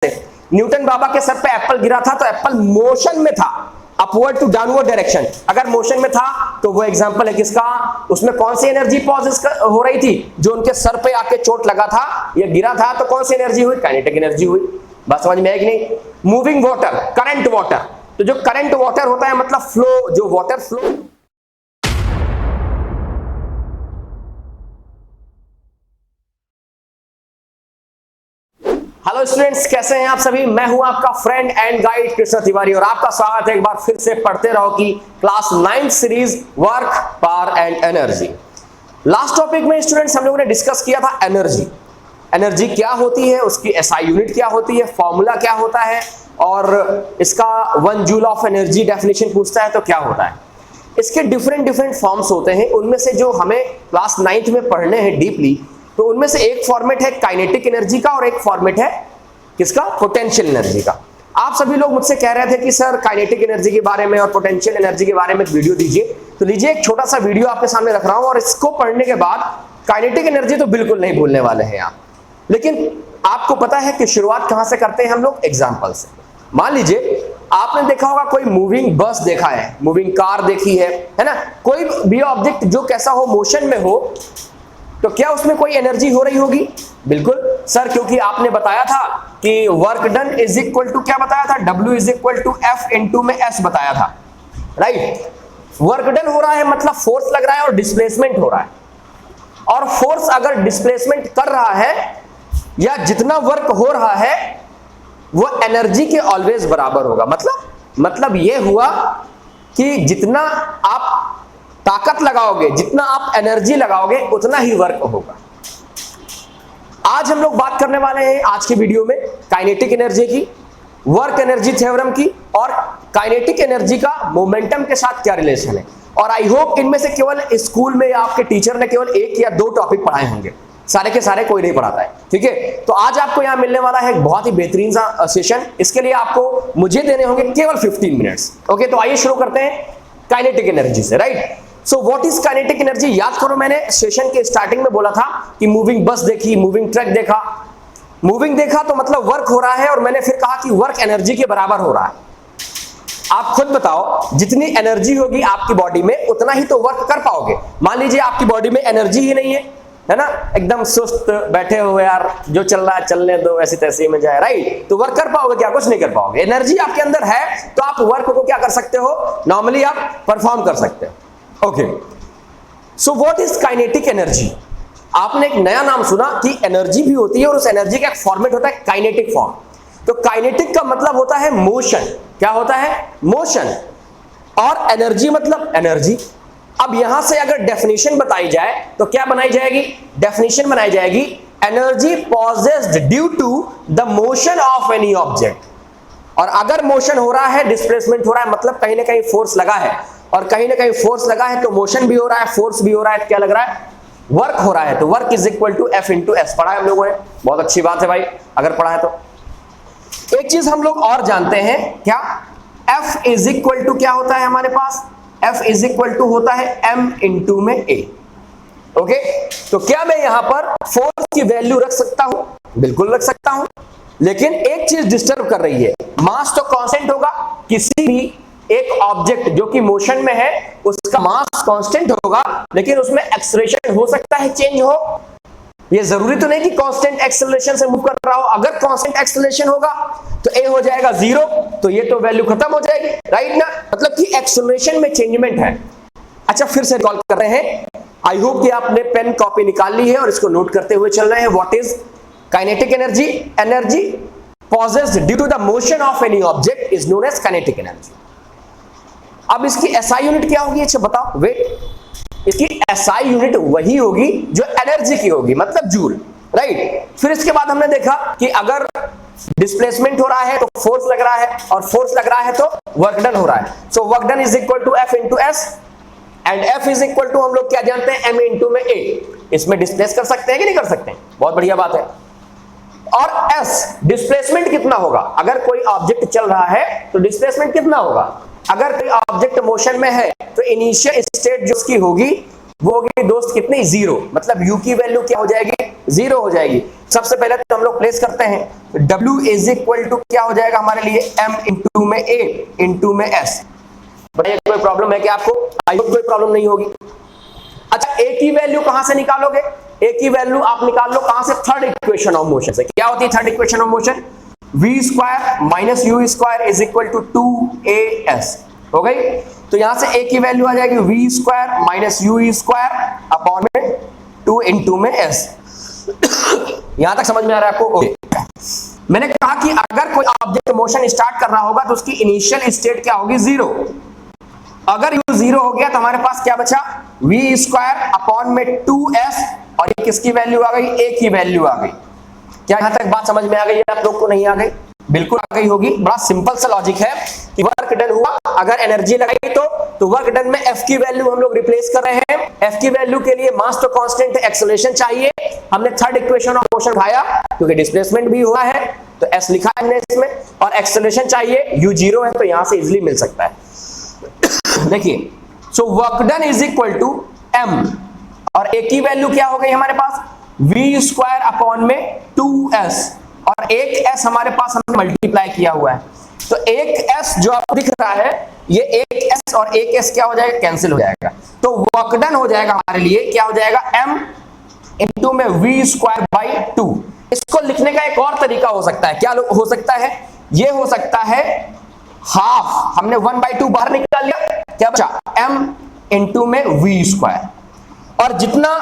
Newton बाबा के sir पे Apple गिरा था तो एप्पल मोशन में था, अपवर्ड टू डाउनवर्ड डायरेक्शन। अगर मोशन में था तो वो एग्जांपल है किसका, उसमें कौन सी एनर्जी पॉजेस हो रही थी, जो उनके सर पे आके चोट लगा था या गिरा था, तो कौन सी एनर्जी हुई, काइनेटिक एनर्जी हुई। बात समझ में है कि नहीं। मूविंग वाटर, करंट वाटर, तो जो करंट वाटर होता है मतलब फ्लो, जो वाटर फ्लो। हेलो स्टूडेंट्स, कैसे हैं आप सभी। मैं हूं आपका friend and guide Krishna Tiwari और आपका स्वागत है एक बार फिर से पढ़ते रहो की class 9 series work, power and energy. Last topic में स्टूडेंट्स हम लोगों ने डिस्कस किया था एनर्जी। एनर्जी क्या होती है, उसकी एसआई यूनिट क्या होती है, फॉर्मूला क्या होता है, और इसका 1 जूल ऑफ एनर्जी डेफिनेशन पूछता है तो क्या होता है। इसके डिफरेंट फॉर्म्स होते हैं, उनमें से जो हमें क्लास 9th में पढ़ने हैं डीपली, तो उनमें से एक फॉर्मेट है काइनेटिक एनर्जी का और एक फॉर्मेट है किसका, पोटेंशियल एनर्जी का। आप सभी लोग मुझसे कह रहे थे कि सर काइनेटिक एनर्जी के बारे में और पोटेंशियल एनर्जी के बारे में एक वीडियो दीजिए, तो लीजिए एक छोटा सा वीडियो आपके सामने रख रहा हूं और इसको पढ़ने के बाद काइनेटिक एनर्जी तो बिल्कुल नहीं भूलने वाले हैं आप। लेकिन आपको पता है कि शुरुआत कहां से करते हैं हम लोग, एग्जाम्पल से। मान लीजिए आपने देखा होगा कोई मूविंग बस देखा है, मूविंग कार देखी है ना। कोई भी ऑब्जेक्ट जो कैसा हो, मोशन में हो, तो क्या उसमें कोई एनर्जी हो रही होगी, बिल्कुल सर, क्योंकि आपने बताया था कि work done is equal to, क्या बताया था, W is equal to F into में S बताया था, राइट। वर्क डन हो रहा है मतलब फोर्स लग रहा है और डिस्प्लेसमेंट हो रहा है, और फोर्स अगर डिस्प्लेसमेंट कर रहा है या जितना वर्क हो रहा है वो एनर्जी के ऑलवेज बराबर होगा। मतलब ये हुआ कि जितना आप ताकत लगाओगे, जितना आप एनर्जी लगाओगे, उतना ही वर्क होगा। आज हम लोग बात करने वाले हैं आज की वीडियो में काइनेटिक एनर्जी की, वर्क एनर्जी थ्योरम की, और काइनेटिक एनर्जी का मोमेंटम के साथ क्या रिलेशन है। और आई होप इनमें से केवल स्कूल में आपके टीचर ने केवल 1 या 2 टॉपिक पढ़ाए होंगे, सारे के सारे कोई नहीं पढ़ाता है, ठीक है। तो आज आपको यहां मिलने वाला है एक बहुत ही बेहतरीन सा सेशन। इसके लिए आपको मुझे देने होंगे केवल 15 मिनट्स। ओके, तो आइए शुरू करते हैं काइनेटिक एनर्जी से, right. So what is kinetic energy, याद करो मैंने सेशन के स्टार्टिंग में बोला था कि मूविंग बस देखी, मूविंग ट्रक देखा। मूविंग देखा तो मतलब वर्क हो रहा है, और मैंने फिर कहा कि वर्क एनर्जी के बराबर हो रहा है। आप खुद बताओ, जितनी एनर्जी होगी आपकी बॉडी में उतना ही तो वर्क कर पाओगे। मान लीजिए आपकी बॉडी में एनर्जी ही नहीं है ना, एकदम सुस्त बैठे हो, यार जो चल रहा है चलने दो, ऐसी तैसी में जाए, राइट, तो वर्क कर पाओगे क्या, कुछ नहीं कर पाओगे। एनर्जी आपके अंदर है तो आप वर्क को क्या कर सकते हो, नॉर्मली आप परफॉर्म कर सकते हो। Okay, so what is kinetic energy. आपने एक नया नाम सुना कि एनर्जी भी होती है और उस एनर्जी का एक फॉर्मेट होता है काइनेटिक फॉर्म। तो काइनेटिक का मतलब होता है मोशन, क्या होता है, मोशन, और एनर्जी मतलब एनर्जी। अब यहां से अगर डेफिनेशन बताई जाए तो क्या बनाई जाएगी, डेफिनेशन बनाई जाएगी, energy possessed due to the motion of any object. और अगर मोशन हो रहा है, डिस्प्लेसमेंट हो रहा है, मतलब कहीं ना कहीं फोर्स लगा है, और कहीं ना कहीं फोर्स लगा है तो मोशन भी हो रहा है, फोर्स भी हो रहा है, तो क्या लग रहा है, वर्क हो रहा है। तो work is equal to F into S। पढ़ा है हम लोगों ने, बहुत अच्छी बात है भाई अगर पढ़ा है तो। एक चीज हम लोग और जानते हैं, क्या, F इज इक्वल टू क्या होता है हमारे पास, F इज इक्वल टू होता है M इंटू में A। ओके, तो क्या मैं यहां पर फोर्स की वैल्यू रख सकता हूं, बिल्कुल रख सकता हूं, लेकिन एक चीज डिस्टर्ब कर रही है, मास तो कांस्टेंट होगा, किसी भी एक ऑब्जेक्ट जो कि मोशन में है उसका मास कांस्टेंट होगा, लेकिन उसमें एक्सेलरेशन हो सकता है चेंज हो। ये जरूरी तो नहीं कि कांस्टेंट एक्सेलरेशन से मूव कर रहा हो। अगर कांस्टेंट एक्सेलरेशन होगा तो A हो जाएगा 0, तो ये तो वैल्यू खत्म हो जाएगी, राइट ना, मतलब कि एक्सेलरेशन में चेंजमेंट है। अच्छा, फिर से कॉल कर रहे हैं, आई होप कि आपने पेन कॉपी निकाल ली है और इसको नोट करते हुए चल रहे हैं। What is kinetic energy, energy possessed due to the motion of any object is known as kinetic energy. अब इसकी एसआई यूनिट क्या होगी, अच्छा बताओ, वेट, इसकी एसआई यूनिट वही होगी जो एनर्जी की होगी, मतलब जूल, राइट। फिर इसके बाद हमने देखा कि अगर डिस्प्लेसमेंट हो रहा है तो फोर्स लग रहा है, और फोर्स लग रहा है तो वर्क डन हो रहा है। So work done is equal to F into S, and F is equal to हम लोग क्या जानते हैं, M इंटू में A। इसमें डिस्प्लेस कर सकते हैं कि नहीं कर सकते, बहुत बढ़िया बात है। और S डिस्प्लेसमेंट कितना होगा, अगर कोई ऑब्जेक्ट चल रहा है तो डिस्प्लेसमेंट कितना होगा, अगर कोई ऑब्जेक्ट मोशन में है तो इनिशियल स्टेट जो उसकी होगी वो होगी दोस्त कितनी, 0। मतलब u की वैल्यू क्या हो जाएगी, 0 हो जाएगी। सबसे पहले तो हम लोग प्लेस करते हैं, तो w इज इक्वल टू क्या हो जाएगा हमारे लिए, m इंटू में a इंटू में s। बताइए कोई प्रॉब्लम है क्या आपको? आई होप कोई प्रॉब्लम नहीं होगी। अच्छा, a की वैल्यू कहां से निकालोगे? a की वैल्यू आप निकाल लो कहां से, थर्ड इक्वेशन ऑफ मोशन से। क्या होती है third equation of motion, v square minus u square is equal to 2as। हो गई? तो यहां से a की वैल्यू आ जाएगी v square minus u square upon में 2 इंटू में s। यहां तक समझ में आ रहा है आपको? ओके। मैंने कहा कि अगर कोई ऑब्जेक्ट मोशन स्टार्ट कर रहा होगा तो उसकी इनिशियल स्टेट क्या होगी, 0। अगर u 0 हो गया तो हमारे पास क्या बचा, v स्क्वायर अपॉन में 2s, और ये किसकी वैल्यू आ गई, a की वैल्यू आ गई। क्या यहां तक बात समझ में आ गई आप लोग को? नहीं आ गई? बिल्कुल आ गई होगी। बड़ा सिंपल सा लॉजिक है कि वर्क डन हुआ, अगर एनर्जी लगाई तो वर्क डन में f की वैल्यू हम लोग रिप्लेस कर रहे हैं। f की वैल्यू के लिए मास तो कांस्टेंट, एक्सेलरेशन चाहिए। हमने थर्ड इक्वेशन ऑफ मोशन उठाया क्योंकि डिस्प्लेसमेंट भी हुआ है तो s लिखा है हमने इसमें, और एक्सेलरेशन चाहिए, u 0 है तो यहां से इजीली मिल सकता है। देखिए, so work done is equal to m, और a की वैल्यू क्या हो गई हमारे पास, v स्क्वायर अपॉन में 2s, और एक s हमारे पास हमने मल्टीप्लाई किया हुआ है। तो एक s जो आपको दिख रहा है, ये एक s और एक s क्या हो जाएगा, कैंसिल हो जाएगा। तो वर्क डन हो जाएगा हमारे लिए, क्या हो जाएगा, m इंटू में v स्क्वायर बाई 2। इसको लिखने का एक और तरीका हो सकता है। क्या हो सकता है? ये हो सकता है हाफ, हमने 1/2 बाहर निकाल लिया, क्या बचा, m इंटू में v स्क्वायर। और जितना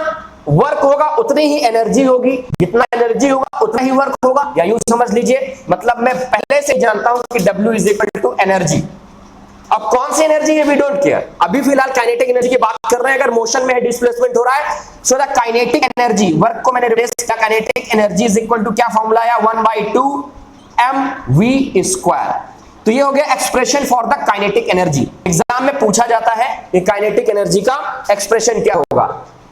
वर्क होगा उतनी ही एनर्जी होगी, जितना एनर्जी होगा उतना ही वर्क होगा, या यूं समझ लीजिए, मतलब मैं पहले से जानता हूं कि W is equal to energy. अब कौन सी एनर्जी है, वी डोंट केयर। अभी फिलहाल काइनेटिक एनर्जी की बात कर रहे हैं। अगर मोशन में है, डिस्प्लेसमेंट हो रहा है, so the kinetic energy, work को मैंने रिप्लेस किया, kinetic energy is equal to क्या फॉर्मूला आया, 1/2 mv स्क्वायर। तो ये हो गया expression for the kinetic energy. Exam में पूछा जाता है कि काइनेटिक एनर्जी का एक्सप्रेशन क्या होगा।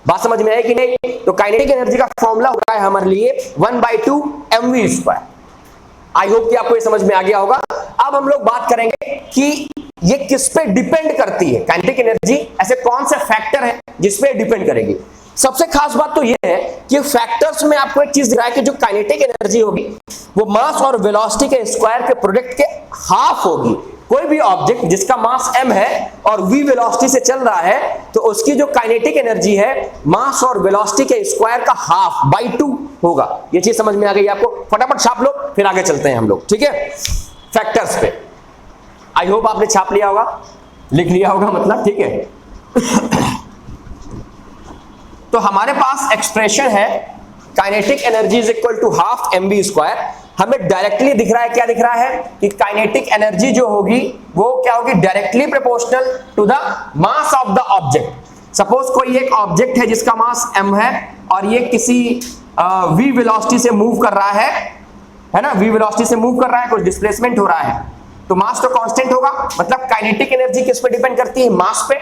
बात समझ में आई कि नहीं? तो काइनेटिक एनर्जी का फॉर्मूला होता है हमारे लिए 1/2 mv स्क्वायर। आई होप कि आपको ये समझ में आ गया होगा। अब हम लोग बात करेंगे कि ये किस पे डिपेंड करती है काइनेटिक एनर्जी, ऐसे कौन से फैक्टर हैं जिस पे डिपेंड करेगी। सबसे खास बात तो ये है कि फैक्टर्स में आपको एक चीज दिख रहा है कि जो काइनेटिक एनर्जी होगी वो मास और वेलोसिटी के स्क्वायर के प्रोडक्ट के हाफ होगी। कोई भी ऑब्जेक्ट जिसका मास m है और v वेलोसिटी से चल रहा है तो उसकी जो काइनेटिक एनर्जी है मास और वेलोसिटी के स्क्वायर का हाफ बाई 2 होगा। ये चीज समझ में आ गई आपको? फटाफट छाप लो, फिर आगे चलते हैं हम लोग, ठीक है, फैक्टर्स पे। आई होप आपने छाप लिया होगा, लिख लिया होगा मतलब, ठीक है। तो हमारे पास एक्सप्रेशन है kinetic energy is equal to half mv square. हमें डायरेक्टली दिख रहा है, क्या दिख रहा है कि काइनेटिक एनर्जी जो होगी वो क्या होगी, directly proportional to the mass of the object. Suppose कोई एक ऑब्जेक्ट है जिसका मास m है और ये किसी v वेलोसिटी से मूव कर रहा है ना, v वेलोसिटी से मूव कर रहा है, कुछ डिस्प्लेसमेंट हो रहा है, तो मास तो कांस्टेंट होगा। मतलब काइनेटिक एनर्जी किस पे डिपेंड करती है, मास पे।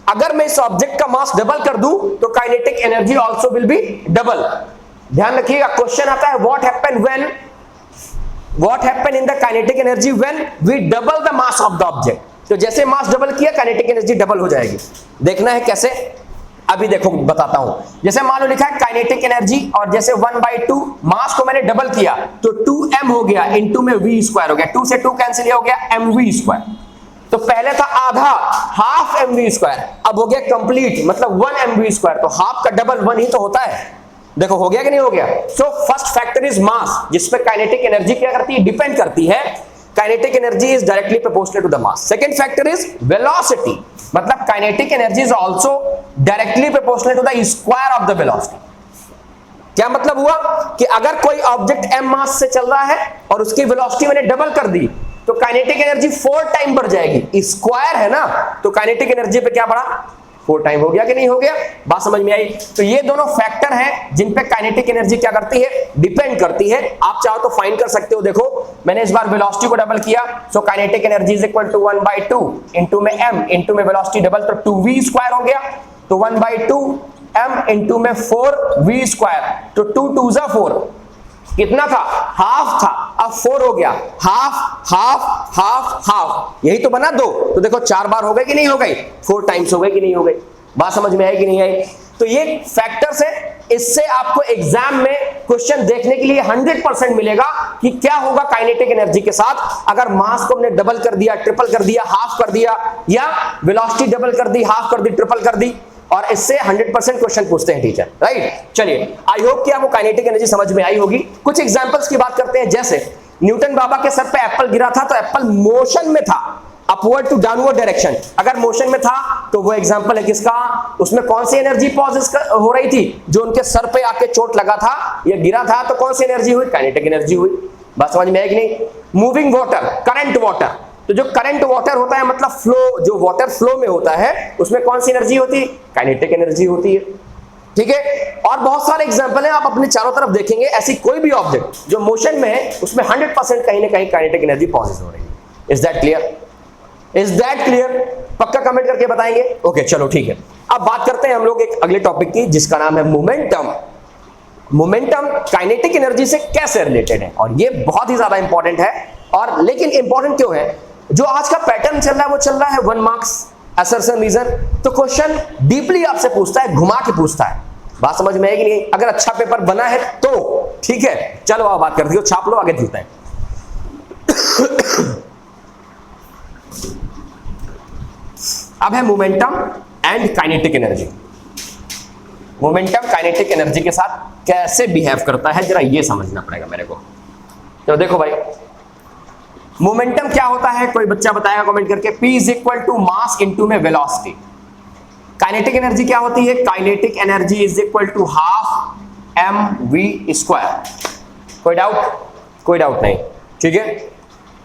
अगर मैं इस ऑब्जेक्ट का मास डबल कर दूं तो kinetic energy also will be double. ध्यान रखिएगा, क्वेश्चन आता है what happen in the kinetic energy when we double the mass of the object. तो जैसे मास डबल किया काइनेटिक एनर्जी डबल हो जाएगी। देखना है कैसे, अभी देखो बताता हूं। जैसे मान लो लिखा है काइनेटिक एनर्जी और जैसे 1/2 मास को मैंने डबल किया तो 2m हो गया, इंटू में v स्क्वायर हो गया, 2 से 2 कैंसिल हो गया mv स्क्वायर। तो पहले था आधा, हाफ mv स्क्वायर, अब हो गया कंप्लीट मतलब 1 mv स्क्वायर। तो हाफ का डबल 1 ही तो होता है। देखो हो गया कि नहीं हो गया। So first factor is mass, जिस पे काइनेटिक एनर्जी क्या करती है, डिपेंड करती है। Kinetic energy is directly proportional to the mass. Second factor is velocity, मतलब kinetic energy is also directly proportional to the square of the velocity. क्या मतलब हुआ कि अगर कोई ऑब्जेक्ट m मास से चल रहा है और उसकी वेलोसिटी मैंने डबल कर दी तो काइनेटिक एनर्जी 4 टाइम बढ़ जाएगी। स्क्वायर है ना, तो काइनेटिक एनर्जी पे क्या बढ़ा, 4 टाइम हो गया कि नहीं हो गया। बात समझ में आई। तो ये दोनों फैक्टर हैं जिन पे काइनेटिक एनर्जी क्या करती है, डिपेंड करती है। आप चाहो तो फाइंड कर सकते हो। देखो मैंने इस बार वेलोसिटी को डबल किया, so kinetic energy is equal to 1/2 into में m इंटू में वेलोसिटी डबल तो 2v स्क्वायर हो गया। तो 1/2 m इंटू में 4v स्क्वायर, तो 2 2 जा 4, कितना था, हाफ था, अब 4 हो गया, हाफ हाफ हाफ हाफ, यही तो बना 2। तो देखो 4 बार हो गई कि नहीं हो गई, 4 टाइम्स हो गई कि नहीं हो गई। बात समझ में आई कि नहीं आई? तो ये फैक्टर्स है, इससे आपको एग्जाम में क्वेश्चन देखने के लिए 100% मिलेगा कि क्या होगा काइनेटिक एनर्जी के साथ अगर मास को हमने डबल कर दिया, ट्रिपल कर दिया, हाफ कर दिया, या वेलोसिटी डबल कर दी, हाफ कर दी, ट्रिपल कर दी, और इससे 100% क्वेश्चन पूछते हैं टीचर, राइट। चलिए, आई होप कि आपको काइनेटिक एनर्जी समझ में आई होगी। कुछ एग्जांपल्स की बात करते हैं, जैसे न्यूटन बाबा के सर पे एप्पल गिरा था तो एप्पल मोशन में था, अपवर्ड टू डाउनवर्ड डायरेक्शन। अगर मोशन में था तो वो एग्जांपल है किसका? उसमें कौन सी एनर्जी पॉज हो रही थी? जो उनके सर पे आके चोट लगा था या गिरा था, तो कौन सी एनर्जी हुई? काइनेटिक एनर्जी हुई। बात समझ में आई कि नहीं? मूविंग वाटर, करंट वाटर, तो जो करंट वाटर होता है मतलब फ्लो, जो वाटर फ्लो में होता है उसमें कौन सी एनर्जी होती है? काइनेटिक एनर्जी होती है, ठीक है। और बहुत सारे एग्जांपल हैं, आप अपने चारों तरफ देखेंगे, ऐसी कोई भी ऑब्जेक्ट जो मोशन में है उसमें 100% कहीं ना कहीं काइनेटिक एनर्जी पॉजिट हो रही है। Is that clear? Is that clear? पक्का कमेंट करके बताएंगे। ओके, चलो ठीक है। अब बात करते हैं हम लोग एक अगले टॉपिक की, जिसका नाम है मोमेंटम। मोमेंटम काइनेटिक एनर्जी से कैसे रिलेटेड है, और ये बहुत ही ज्यादा इंपॉर्टेंट है। और लेकिन इंपॉर्टेंट क्यों है? जो आज का पैटर्न चल रहा है वो चल रहा है 1 मार्क्स असर्शन रीजन। तो क्वेश्चन डीपली आपसे पूछता है, घुमा के पूछता है। बात समझ में आएगी नहीं? अगर अच्छा पेपर बना है तो ठीक है। चलो आप बात करते हो, छाप लो, आगे चलते हैं। अब है momentum and kinetic energy. Momentum kinetic energy के साथ कैसे बिहेव करता है, जरा ये समझना पड़ेगा मेरे को। तो देखो भाई, मोमेंटम क्या होता है, कोई बच्चा बताएगा कमेंट करके। P is equal to mass into में वेलोसिटी। काइनेटिक एनर्जी क्या होती है? Kinetic energy is equal to half mv square. कोई डाउट? कोई डाउट नहीं, ठीक है,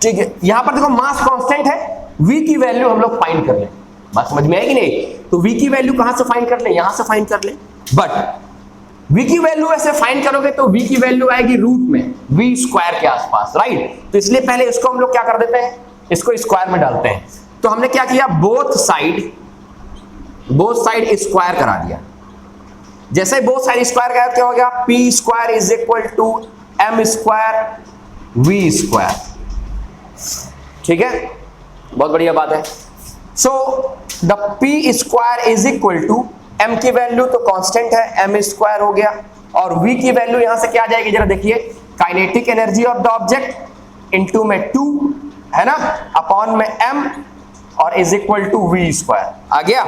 ठीक है। यहां पर देखो मास कांस्टेंट है, v की वैल्यू हम लोग फाइंड कर लें। बात समझ में आएगी नहीं? तो v की वैल्यू कहां से फाइंड कर ले? यहां से फाइंड कर ले। बट v की वैल्यू ऐसे फाइंड करोगे तो v की वैल्यू आएगी रूट में v स्क्वायर के आसपास, राइट। तो इसलिए पहले इसको हम लोग क्या कर देते हैं, इसको स्क्वायर में डालते हैं। तो हमने क्या किया, बोथ साइड स्क्वायर करा दिया। जैसे बोथ साइड स्क्वायर करा, क्या हो गया? p square is equal to m square v square, ठीक है, बहुत बढ़िया बात है। So the p square is equal to m की वैल्यू तो कांस्टेंट है, m स्क्वायर हो गया, और v की वैल्यू यहां से क्या आ जाएगी, जरा देखिए, kinetic energy of the object into में 2 है ना, अपॉन में m, और is equal to v square आ गया।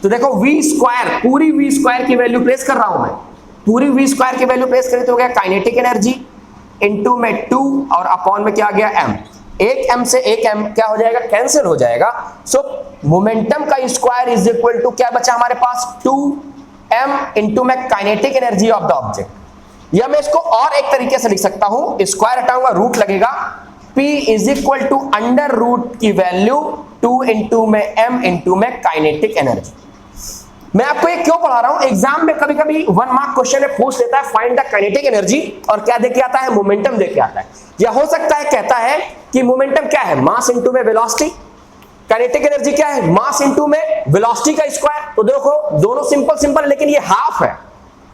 तो देखो v स्क्वायर, पूरी v स्क्वायर की वैल्यू प्लेस कर रहा हूं मैं, पूरी v स्क्वायर की वैल्यू प्लेस करें तो हो गया काइनेटिक एनर्जी इनटू में 2 और अपॉन में क्या आ गया m। एक m से एक m क्या हो जाएगा, कैंसिल हो जाएगा। सो मोमेंटम का स्क्वायर इज इक्वल टू क्या बचा हमारे पास, 2m इंटू में kinetic energy of the object. या मैं इसको और एक तरीके से लिख सकता हूं, स्क्वायर हटाऊंगा, रूट लगेगा, p is equal to under root की वैल्यू 2 इंटू में m इंटू में काइनेटिक एनर्जी। मैं आपको ये क्यों पढ़ा रहा हूं, एग्जाम में कभी कभी 1 मार्क क्वेश्चन में पूछ लेता है फाइंड द काइनेटिक एनर्जी, और क्या देके आता है, मोमेंटम देके आता है। या हो सकता है कहता है कि मोमेंटम क्या है, मास इंटू में वेलोसिटी, काइनेटिक एनर्जी क्या है, मास इंटू में वेलोसिटी का स्क्वायर। तो देखो दोनों सिंपल सिंपल, लेकिन ये हाफ है,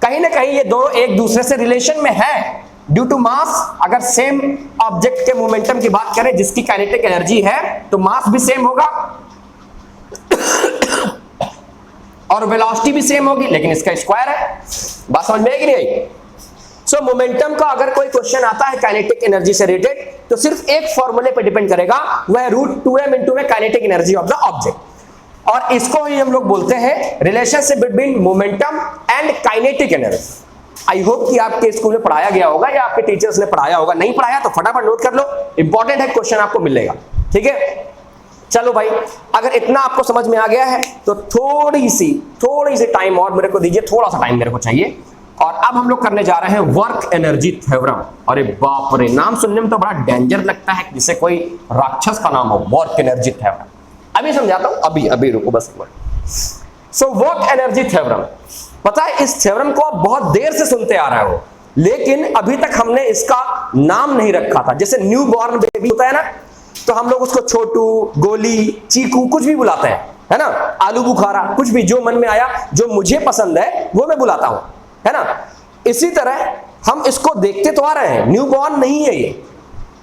कहीं ना कहीं ये दोनों एक दूसरे से रिलेशन में है ड्यू टू मास। अगर सेम ऑब्जेक्ट के मोमेंटम की बात करें जिसकी काइनेटिक एनर्जी है तो मास भी सेम होगा और वेलोसिटी भी सेम होगी, लेकिन इसका स्क्वायर है। बात समझ में आएगी नहीं? सो मोमेंटम का अगर कोई क्वेश्चन आता है काइनेटिक एनर्जी से रिलेटेड तो सिर्फ एक फॉर्मूले पे डिपेंड करेगा, वह रूट 2m इंटू में kinetic energy of the object. और इसको ही हम लोग बोलते हैं relationship between momentum and kinetic energy. I hope कि आपके स्कूल में पढ़ाया गया होगा या आपके टीचर्स ने पढ़ाया होगा, नहीं पढ़ाया तो फटाफट नोट कर लो, इंपॉर्टेंट है, क्वेश्चन आपको मिलेगा, ठीक है। चलो भाई, अगर इतना आपको समझ में आ गया है तो थोड़ी सी टाइम और मेरे को दीजिए, थोड़ा सा टाइम मेरे को चाहिए। और अब हम लोग करने जा रहे हैं वर्क एनर्जी थ्योरम। अरे बाप रे, नाम सुनने में तो बड़ा डेंजर लगता है, जिसे कोई राक्षस का नाम हो, वर्क एनर्जी थ्योरम। अभी समझाता हूं, अभी रुको बस। सो वर्क एनर्जी थ्योरम, पता है इस थ्योरम को आप बहुत देर से सुनते आ रहे हो, लेकिन अभी तक हमने इसका नाम नहीं रखा था। जैसे न्यू बॉर्न बेबी होता है ना, तो हम लोग उसको छोटू, गोली, चीकू कुछ भी बुलाते हैं, है ना, आलू बुखारा, कुछ भी जो मन में आया, जो मुझे पसंद है वो मैं बुलाता हूं, है ना। इसी तरह हम इसको देखते तो आ रहे हैं, न्यू बॉर्न नहीं है ये,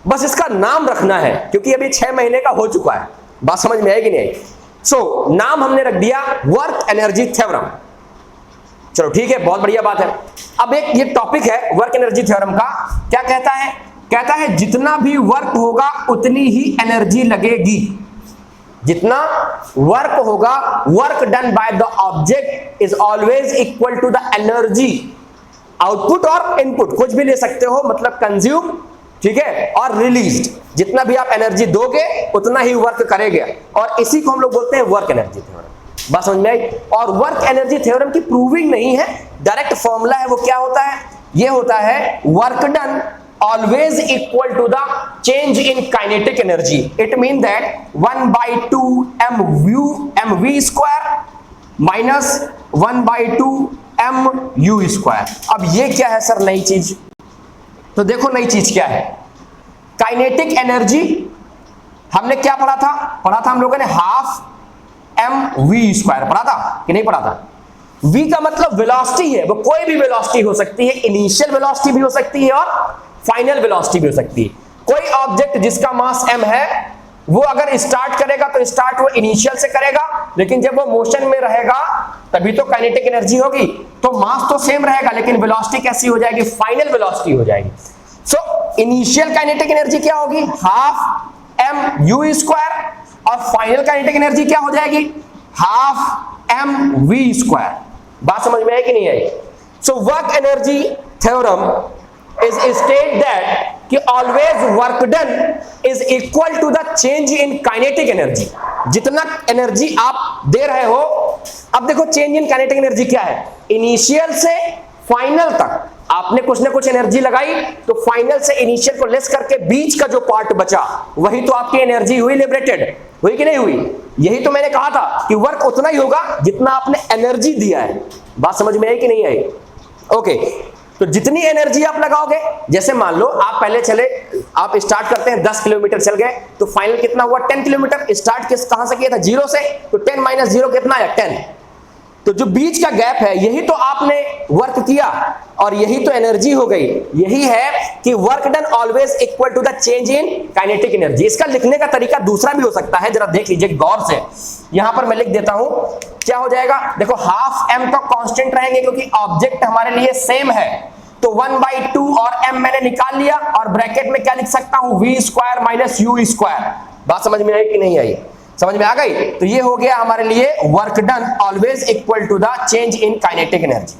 बस इसका नाम रखना है क्योंकि अभी 6 महीने का हो चुका है। बात समझ में आएगी नहीं आई? सो नाम हमने रख दिया वर्क एनर्जी थ्योरम। चलो ठीक है, बहुत बढ़िया बात है। अब एक ये टॉपिक है वर्क एनर्जी थ्योरम का, क्या कहता है? कहता है जितना भी वर्क होगा उतनी ही एनर्जी लगेगी। जितना वर्क होगा, work done by the object is always equal to the energy, output और इनपुट कुछ भी ले सकते हो, मतलब कंज्यूम, ठीक है, और रिलीज्ड। जितना भी आप एनर्जी दोगे उतना ही वर्क करेगा, और इसी को हम लोग बोलते हैं वर्क एनर्जी थ्योरम। बात समझ में आई? और वर्क एनर्जी थ्योरम की प्रूविंग नहीं है, डायरेक्ट फॉर्मूला है। वो क्या होता है? ये होता है work done always equal to the change in kinetic energy. It means that 1/2 mv square minus 1/2 mu square. अब ये क्या है सर नई चीज? तो देखो नई चीज क्या है। काइनेटिक एनर्जी हमने क्या पढ़ा था? पढ़ा था हम लोगों ने हाफ mv स्क्वायर, पढ़ा था कि नहीं पढ़ा था? v का मतलब वेलोसिटी है, वो कोई भी वेलोसिटी हो सकती है, इनिशियल वेलोसिटी भी हो सकती है और फाइनल वेलोसिटी भी हो सकती है। कोई ऑब्जेक्ट जिसका मास m है, वो अगर स्टार्ट करेगा तो स्टार्ट वो इनिशियल से करेगा, लेकिन जब वो मोशन में रहेगा तभी तो काइनेटिक एनर्जी होगी। तो मास तो सेम रहेगा, लेकिन वेलोसिटी कैसी हो जाएगी? फाइनल वेलोसिटी हो जाएगी। सो इनिशियल काइनेटिक एनर्जी क्या होगी? हाफ mu स्क्वायर, और फाइनल काइनेटिक एनर्जी क्या हो जाएगी? Half mv square. बात समझ में आई कि नहीं आई? So work energy theorem is state that कि always work done is equal to the change in kinetic energy। जितना एनर्जी आप दे रहे हो, अब देखो चेंज इन काइनेटिक एनर्जी क्या है? इनिशियल से फाइनल तक आपने कुछ ना कुछ एनर्जी लगाई, तो फाइनल से इनिशियल को लेस करके बीच का जो पार्ट बचा वही तो आपकी एनर्जी हुई लिबरेटेड, हुई कि नहीं हुई? यही तो मैंने कहा था कि वर्क उतना ही होगा जितना आपने एनर्जी दिया है। बात समझ में आई कि नहीं आई? ओके, तो जितनी एनर्जी आप लगाओगे, जैसे मान लो आप पहले चले, आप स्टार्ट करते हैं 10 किलोमीटर चल गए, तो फाइनल कितना हुआ? 10 किलोमीटर। स्टार्ट किस कहां से किया था? 0 से, तो 10 माइनस 0 कितना है? 10। तो जो बीच का गैप है, यही तो आपने वर्क किया और यही तो एनर्जी हो गई। यही है कि work done always equal to the change in kinetic energy. इसका लिखने का तरीका दूसरा भी हो सकता है, जरा देख लीजिए गौर से। यहां पर मैं लिख देता हूं, क्या हो जाएगा? देखो हाफ m तो कांस्टेंट रहेंगे क्योंकि ऑब्जेक्ट हमारे लिए सेम है, तो 1/2 और m मैंने निकाल लिया, और ब्रैकेट में क्या लिख सकता हूं? v square minus u square. बात समझ में आई कि नहीं आई? समझ में आ गई? तो ये हो गया हमारे लिए work done always equal to the change in kinetic energy.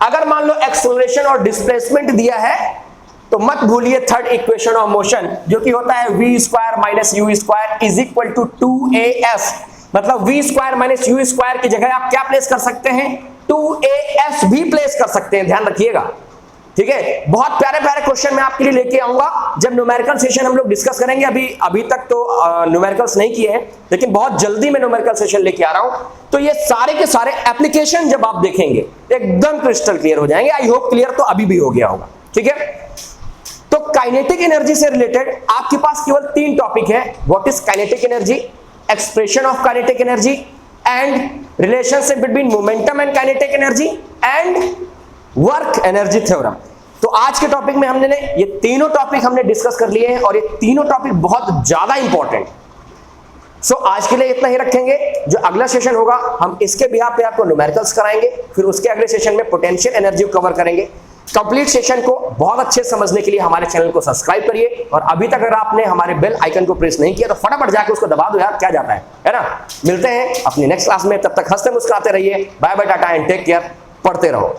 अगर मान लो एक्सेलरेशन और डिस्प्लेसमेंट दिया है, तो मत भूलिए थर्ड इक्वेशन ऑफ मोशन, जो कि होता है v square minus u square is equal to 2as। मतलब v square minus u square की जगह आप क्या प्लेस कर सकते हैं? 2as भी प्लेस कर सकते हैं, ध्यान रखिएगा, ठीक है। बहुत प्यारे प्यारे क्वेश्चन मैं आपके लिए लेके आऊंगा जब न्यूमेरिकल सेशन हम लोग डिस्कस करेंगे। अभी तक तो न्यूमेरिकल्स नहीं किए हैं, लेकिन बहुत जल्दी मैं न्यूमेरिकल सेशन लेके आ रहा हूं। तो ये सारे के सारे एप्लीकेशन जब आप देखेंगे एकदम क्रिस्टल क्लियर हो जाएंगे। आई होप क्लियर तो अभी भी हो गया होगा, ठीक है। तो काइनेटिक एनर्जी से रिलेटेड आपके पास केवल 3 टॉपिक है। What is kinetic energy, expression of kinetic energy, and relationship between momentum and kinetic energy, and work energy theorem. तो आज के टॉपिक में हमने ये तीनों टॉपिक हमने डिस्कस कर लिए हैं, और ये तीनों टॉपिक बहुत ज्यादा इंपॉर्टेंट। सो आज के लिए इतना ही रखेंगे। जो अगला सेशन होगा हम इसके बिहाफ पे आपको न्यूमेरिकल्स कराएंगे, फिर उसके अगले सेशन में पोटेंशियल एनर्जी को कवर करेंगे। कंप्लीट सेशन को बहुत अच्छे समझने के लिए हमारे चैनल को सब्सक्राइब करिए, और अभी तक अगर आपने हमारे बेल आइकन को प्रेस नहीं किया तो फटाफट जाकर उसको दबा दो यार, क्या जाता है ना। मिलते हैं अपनी नेक्स्ट क्लास में, तब तक हंसते मुस्कुराते रहिए। Bye bye, tata and take care. पढ़ते रहो।